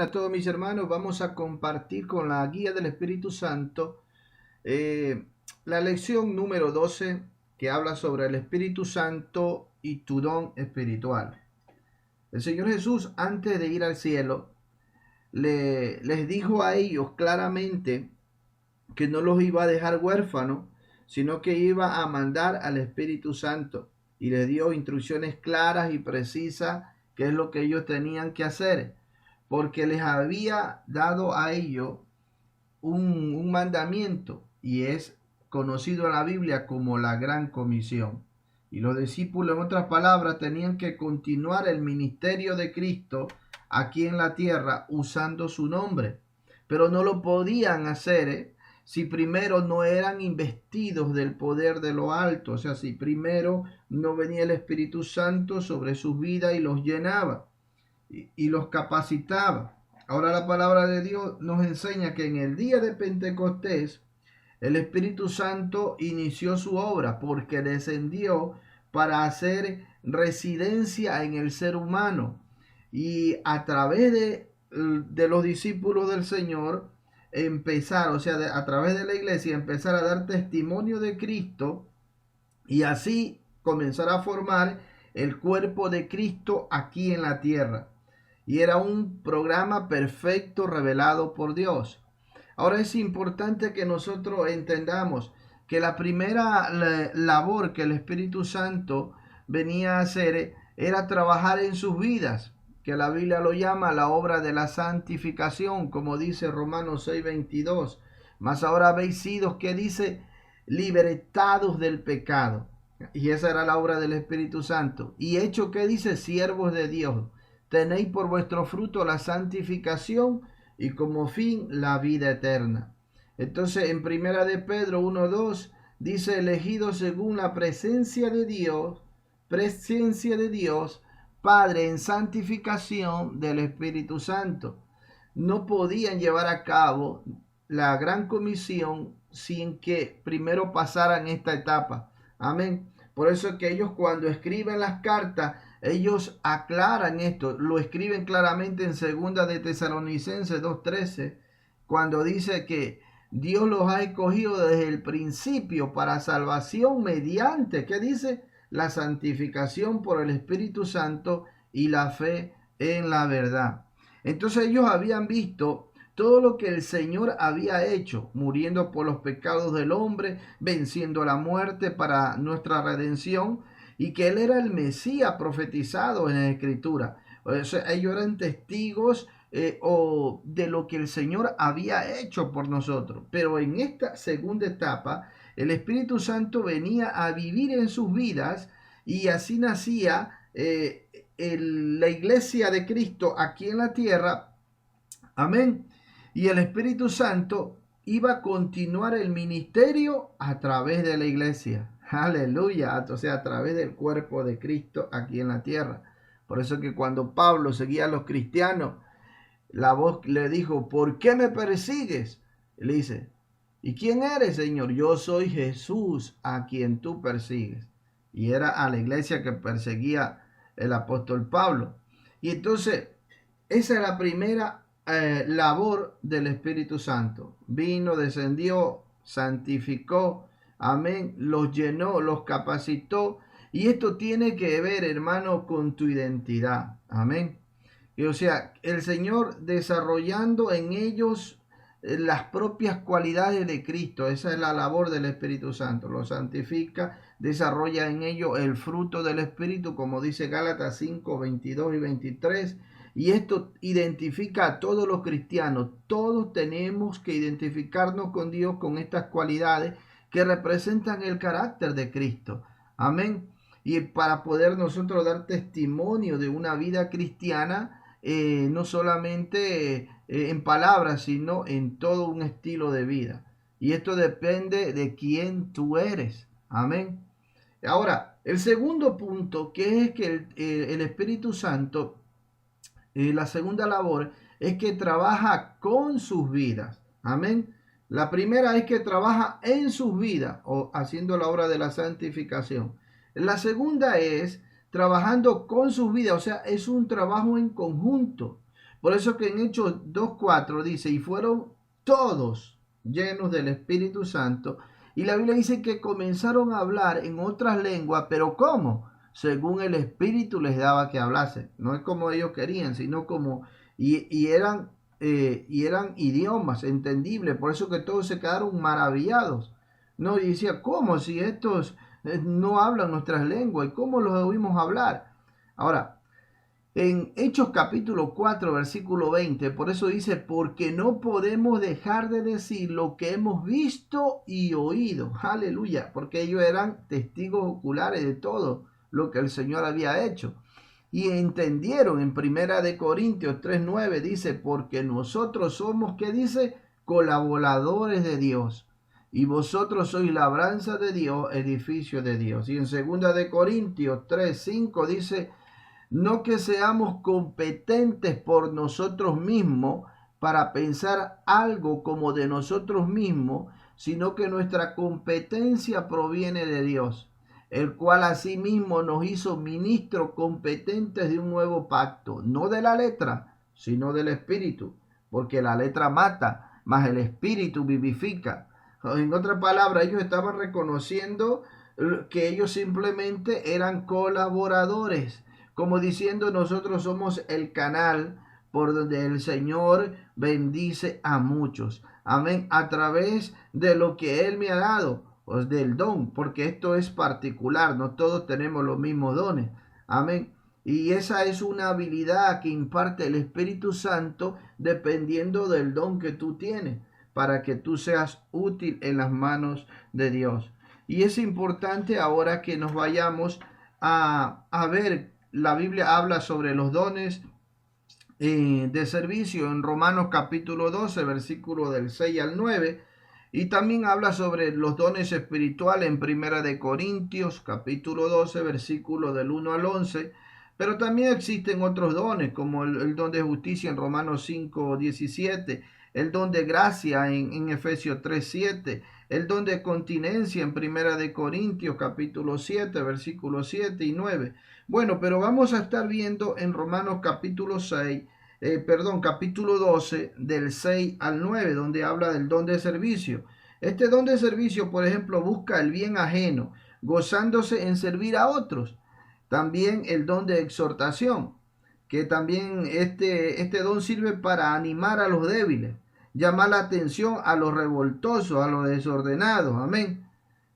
a todos mis hermanos. Vamos a compartir con la guía del Espíritu Santo eh, la lección número 12 que habla sobre el Espíritu Santo y tu don espiritual. El Señor Jesús, antes de ir al cielo, les dijo a ellos claramente que no los iba a dejar huérfanos, sino que iba a mandar al Espíritu Santo y les dio instrucciones claras y precisas qué es lo que ellos tenían que hacer, porque les había dado a ellos un mandamiento y es conocido en la Biblia como la Gran Comisión. Y los discípulos, en otras palabras, tenían que continuar el ministerio de Cristo aquí en la tierra usando su nombre, pero no lo podían hacer si primero no eran investidos del poder de lo alto, o sea, si primero no venía el Espíritu Santo sobre sus vidas y los llenaba y los capacitaba. Ahora la palabra de Dios nos enseña que en el día de Pentecostés el Espíritu Santo inició su obra porque descendió para hacer residencia en el ser humano y a través de los discípulos del Señor empezar, o sea, a través de la iglesia empezar a dar testimonio de Cristo y así comenzar a formar el cuerpo de Cristo aquí en la tierra. Y era un programa perfecto revelado por Dios. Ahora es importante que nosotros entendamos que la primera labor que el Espíritu Santo venía a hacer era trabajar en sus vidas, que la Biblia lo llama la obra de la santificación, como dice Romanos 6:22. Mas ahora habéis sido, que dice, libertados del pecado. Y esa era la obra del Espíritu Santo. Y hecho, que dice, siervos de Dios. Tenéis por vuestro fruto la santificación y como fin la vida eterna. Entonces en primera de Pedro 1:2 dice, elegidos según la presencia de Dios, Padre, en santificación del Espíritu Santo. No podían llevar a cabo la gran comisión sin que primero pasaran esta etapa. Amén. Por eso es que ellos, cuando escriben las cartas, ellos aclaran esto, lo escriben claramente en segunda de Tesalonicenses 2:13, cuando dice que Dios los ha escogido desde el principio para salvación mediante, ¿qué dice? La santificación por el Espíritu Santo y la fe en la verdad. Entonces ellos habían visto todo lo que el Señor había hecho, muriendo por los pecados del hombre, venciendo la muerte para nuestra redención, y que Él era el Mesías profetizado en la Escritura. O sea, ellos eran testigos de lo que el Señor había hecho por nosotros. Pero en esta segunda etapa, el Espíritu Santo venía a vivir en sus vidas y así nacía la iglesia de Cristo aquí en la tierra. Amén. Y el Espíritu Santo iba a continuar el ministerio a través de la iglesia. Aleluya. O sea, a través del cuerpo de Cristo aquí en la tierra. Por eso que cuando Pablo seguía a los cristianos, la voz le dijo, ¿por qué me persigues? Le dice, ¿y quién eres, Señor? Yo soy Jesús a quien tú persigues. Y era a la iglesia que perseguía el apóstol Pablo. Y entonces, esa es la primera labor del Espíritu Santo. Vino, descendió, santificó, amén, los llenó, los capacitó. Y esto tiene que ver, hermano, con tu identidad. Amén. Y, o sea, el Señor desarrollando en ellos las propias cualidades de Cristo. Esa es la labor del Espíritu Santo. Lo santifica, desarrolla en ellos el fruto del Espíritu, como dice Gálatas 5:22 y 23. Y esto identifica a todos los cristianos. Todos tenemos que identificarnos con Dios con estas cualidades que representan el carácter de Cristo. Amén. Y para poder nosotros dar testimonio de una vida cristiana, no solamente en palabras, sino en todo un estilo de vida. Y esto depende de quién tú eres. Amén. Ahora, el segundo punto, que es que el Espíritu Santo, la segunda labor es que trabaja con sus vidas. Amén. La primera es que trabaja en sus vidas o haciendo la obra de la santificación. La segunda es trabajando con sus vidas, o sea, es un trabajo en conjunto. Por eso que en Hechos 2:4 dice, y fueron todos llenos del Espíritu Santo. Y la Biblia dice que comenzaron a hablar en otras lenguas, pero ¿cómo? Según el Espíritu les daba que hablasen. No es como ellos querían, sino como... Y eran idiomas entendibles. Por eso que todos se quedaron maravillados. No, y decía, ¿cómo? Si estos no hablan nuestras lenguas, ¿y cómo los oímos hablar? Ahora, en Hechos capítulo 4, versículo 20, por eso dice, porque no podemos dejar de decir lo que hemos visto y oído. Aleluya, porque ellos eran testigos oculares de todo lo que el Señor había hecho. Y entendieron en Primera de Corintios 3:9, dice, porque nosotros somos, ¿qué dice? Colaboradores de Dios. Y vosotros sois labranza de Dios, edificio de Dios. Y en Segunda de Corintios 3:5 dice, no que seamos competentes por nosotros mismos para pensar algo como de nosotros mismos, sino que nuestra competencia proviene de Dios, el cual asimismo nos hizo ministros competentes de un nuevo pacto, no de la letra, sino del espíritu, porque la letra mata, mas el espíritu vivifica. En otras palabras, ellos estaban reconociendo que ellos simplemente eran colaboradores, como diciendo, nosotros somos el canal por donde el Señor bendice a muchos. Amén. A través de lo que Él me ha dado, pues del don, porque esto es particular, no todos tenemos los mismos dones. Amén. Y esa es una habilidad que imparte el Espíritu Santo dependiendo del don que tú tienes, para que tú seas útil en las manos de Dios. Y es importante ahora que nos vayamos a ver, la Biblia habla sobre los dones de servicio en Romanos capítulo 12, versículo del 6 al 9, y también habla sobre los dones espirituales en Primera de Corintios capítulo 12, versículo del 1 al 11, pero también existen otros dones, como el don de justicia en Romanos 5, 17, el don de gracia en Efesios 3, 7, el don de continencia en Primera de Corintios capítulo 7, versículos 7 y 9. Bueno, pero vamos a estar viendo en Romanos capítulo 6, capítulo 12, del 6 al 9, donde habla del don de servicio. Este don de servicio, por ejemplo, busca el bien ajeno, gozándose en servir a otros. También el don de exhortación, que también este don sirve para animar a los débiles, llamar la atención a los revoltosos, a los desordenados, amén.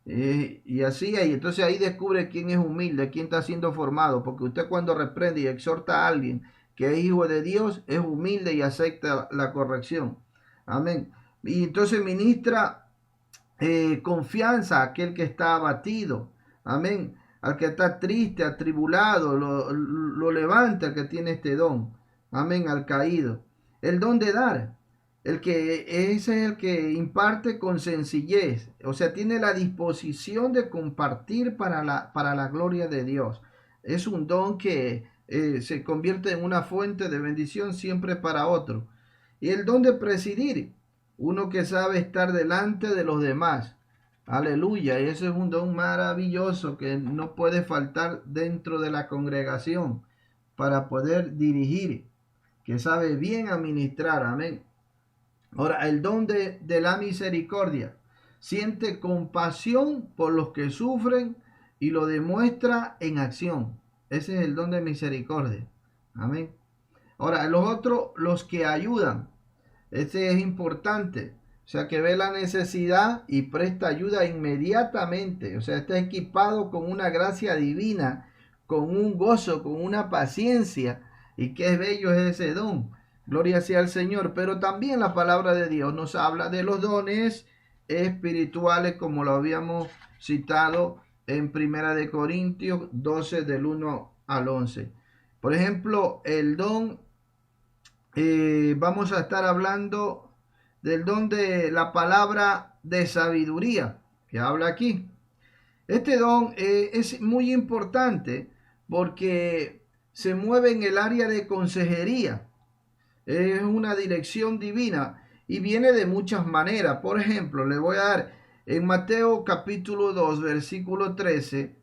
Y así, y entonces ahí descubre quién es humilde, quién está siendo formado, porque usted cuando reprende y exhorta a alguien que es hijo de Dios, es humilde y acepta la corrección, amén. Y entonces ministra confianza a aquel que está abatido, amén. Al que está triste, atribulado, lo levanta el que tiene este don, amén, al caído. El don de dar, ese es el que imparte con sencillez, o sea, tiene la disposición de compartir para la gloria de Dios. Es un don que se convierte en una fuente de bendición siempre para otro. Y el don de presidir, uno que sabe estar delante de los demás. Aleluya, y ese es un don maravilloso que no puede faltar dentro de la congregación para poder dirigir, que sabe bien administrar, amén. Ahora, el don de la misericordia, siente compasión por los que sufren y lo demuestra en acción. Ese es el don de misericordia, amén. Ahora, los otros, los que ayudan, ese es importante. O sea, que ve la necesidad y presta ayuda inmediatamente. O sea, está equipado con una gracia divina, con un gozo, con una paciencia. Y qué bello es ese don. Gloria sea al Señor. Pero también la palabra de Dios nos habla de los dones espirituales, como lo habíamos citado en Primera de Corintios 12, del 1 al 11. Por ejemplo, el don, vamos a estar hablando del don de la palabra de sabiduría que habla aquí. Este don es muy importante porque se mueve en el área de consejería. Es una dirección divina y viene de muchas maneras. Por ejemplo, le voy a dar en Mateo capítulo 2, versículo 13,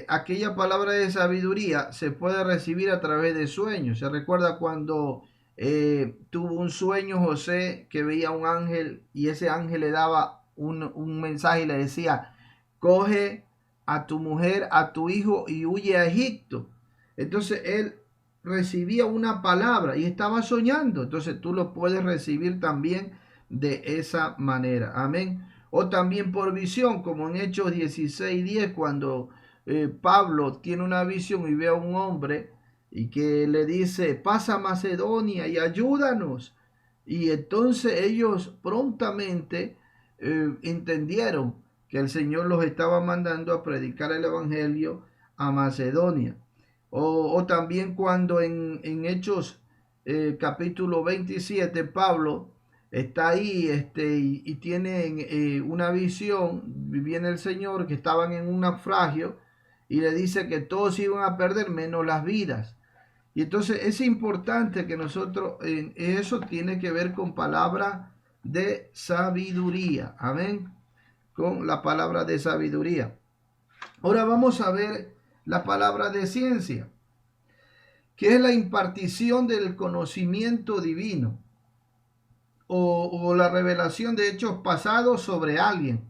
aquella palabra de sabiduría se puede recibir a través de sueños. Se recuerda cuando tuvo un sueño José que veía un ángel y ese ángel le daba un mensaje y le decía, coge a tu mujer, a tu hijo y huye a Egipto. Entonces él recibía una palabra y estaba soñando. Entonces tú lo puedes recibir también de esa manera. Amén. O también por visión, como en Hechos 16:10, cuando Pablo tiene una visión y ve a un hombre y que le dice, pasa a Macedonia y ayúdanos. Y entonces ellos prontamente entendieron que el Señor los estaba mandando a predicar el Evangelio a Macedonia. O también cuando en Hechos capítulo 27, Pablo está ahí y tiene una visión, viene el Señor, que estaban en un naufragio y le dice que todos iban a perder menos las vidas. Y entonces es importante que nosotros, eso tiene que ver con palabra de sabiduría, amén, con la palabra de sabiduría. Ahora vamos a ver la palabra de ciencia, que es la impartición del conocimiento divino o la revelación de hechos pasados sobre alguien,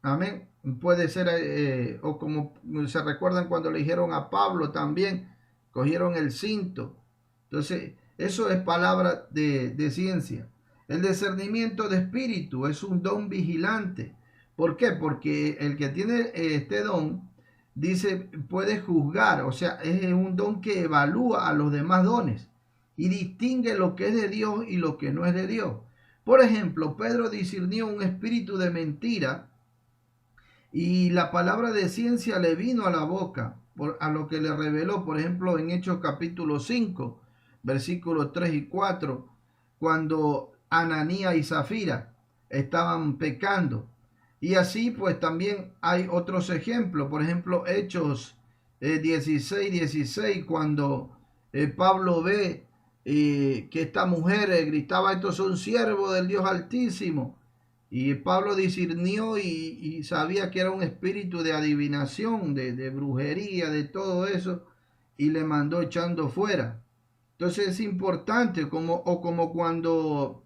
amén. Puede ser, o como se recuerdan cuando le dijeron a Pablo también, cogieron el cinto. Entonces, eso es palabra de ciencia. El discernimiento de espíritu es un don vigilante. ¿Por qué? Porque el que tiene este don, dice, puede juzgar, o sea, es un don que evalúa a los demás dones y distingue lo que es de Dios y lo que no es de Dios. Por ejemplo, Pedro discernió un espíritu de mentira y la palabra de ciencia le vino a la boca a lo que le reveló, por ejemplo, en Hechos capítulo 5, versículos 3 y 4, cuando Ananías y Zafira estaban pecando. Y así pues también hay otros ejemplos, por ejemplo, Hechos 16, cuando Pablo ve que esta mujer gritaba, estos son siervos del Dios Altísimo. Y Pablo discernió y sabía que era un espíritu de adivinación, de brujería, de todo eso, y le mandó echando fuera. Entonces es importante, como cuando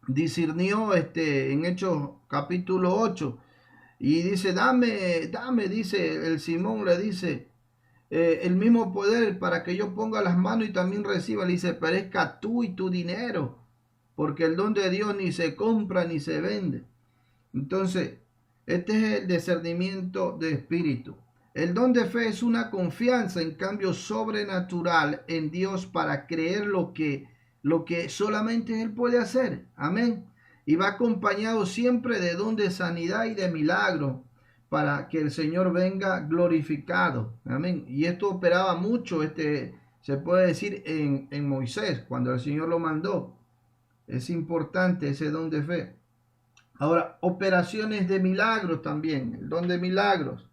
discernió en Hechos capítulo 8, y dice, dame, dice el Simón, le dice, el mismo poder para que yo ponga las manos y también reciba, le dice, perezca tú y tu dinero, porque el don de Dios ni se compra ni se vende. Entonces, este es el discernimiento de espíritu. El don de fe es una confianza en cambio sobrenatural en Dios para creer lo que solamente Él puede hacer. Amén. Y va acompañado siempre de don de sanidad y de milagro para que el Señor venga glorificado. Amén. Y esto operaba mucho, se puede decir, en Moisés, cuando el Señor lo mandó. Es importante ese don de fe. Ahora, operaciones de milagros también, el don de milagros.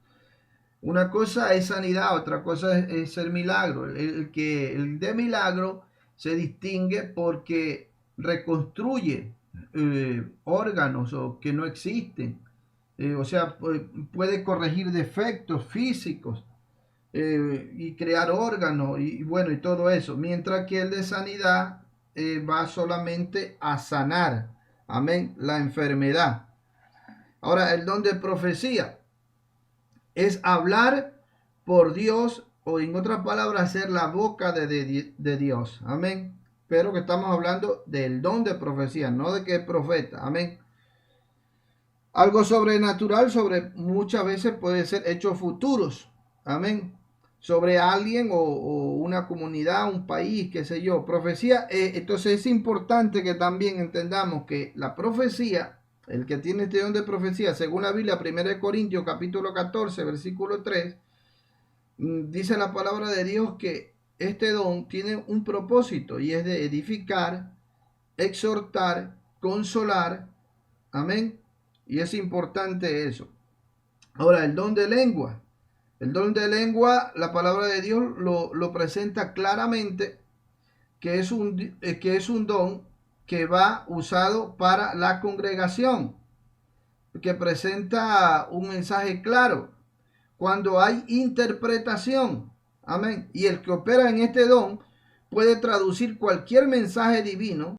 Una cosa es sanidad, otra cosa es el milagro. El de milagro se distingue porque reconstruye órganos o que no existen. O sea, puede corregir defectos físicos y crear órganos y bueno, y todo eso. Mientras que el de sanidad va solamente a sanar, amén, la enfermedad. Ahora, el don de profecía es hablar por Dios, o en otras palabras, ser la boca de Dios. Amén. Pero que estamos hablando del don de profecía, no de que es profeta. Amén. Algo sobrenatural sobre muchas veces puede ser hechos futuros. Amén. Sobre alguien o una comunidad, un país, qué sé yo. Profecía, entonces es importante que también entendamos que la profecía, el que tiene este don de profecía, según la Biblia, 1 Corintios capítulo 14, versículo 3, dice la palabra de Dios que este don tiene un propósito y es de edificar, exhortar, consolar. Amén. Y es importante eso. Ahora, el don de lengua. El don de lengua, la palabra de Dios lo presenta claramente que es un don que va usado para la congregación, que presenta un mensaje claro cuando hay interpretación. Amén. Y el que opera en este don puede traducir cualquier mensaje divino